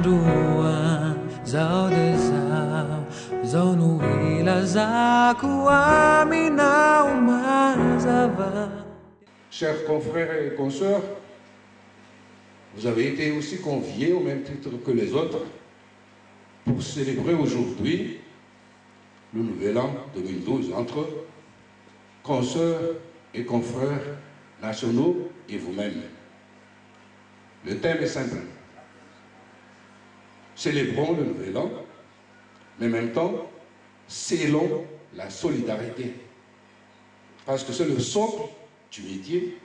dua zao de zao zao nuila zaku amina umazava. Chers confrères et consoeurs, vous avez été aussi conviés au même titre que les autres pour célébrer aujourd'hui le nouvel an 2012 entre consoeurs et confrères nationaux et vous-même. Le thème est simple. Célébrons le nouvel an, mais en même temps, scellons la solidarité. Parce que c'est le socle du métier.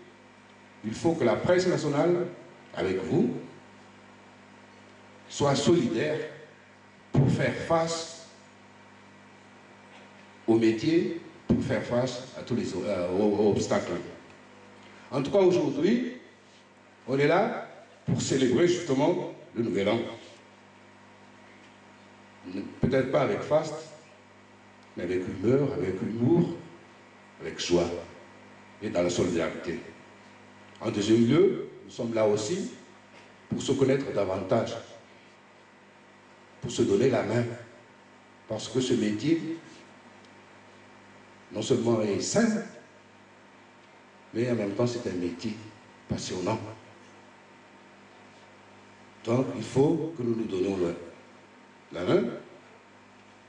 Il faut que la presse nationale, avec vous, soit solidaire pour faire face au métier, pour faire face à tous les aux obstacles. En tout cas, aujourd'hui, on est là pour célébrer justement le nouvel an. Peut-être pas avec faste, mais avec humeur, avec humour, avec joie et dans la solidarité. En deuxième lieu, nous sommes là aussi pour se connaître davantage, pour se donner la main, parce que ce métier, non seulement est simple, mais en même temps c'est un métier passionnant. Donc il faut que nous nous donnions la main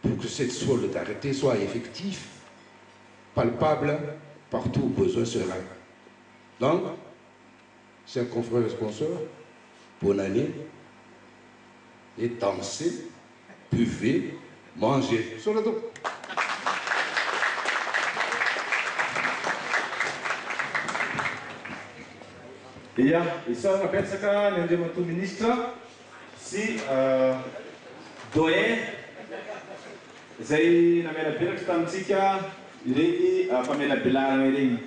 pour que cette solidarité soit effective, palpable, partout où besoin sera. Donc, chers confrères et consoeurs, bonne année, et dansez, buvez, mangez. Sur le dos. Iya, isa nga ka nandiyan mo ministro si Doyen zay na mena birak tamsika ireki pamela bilang ireki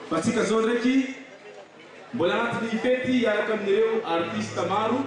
pasika zoreki bolat ni feti ya kam nireu artista maru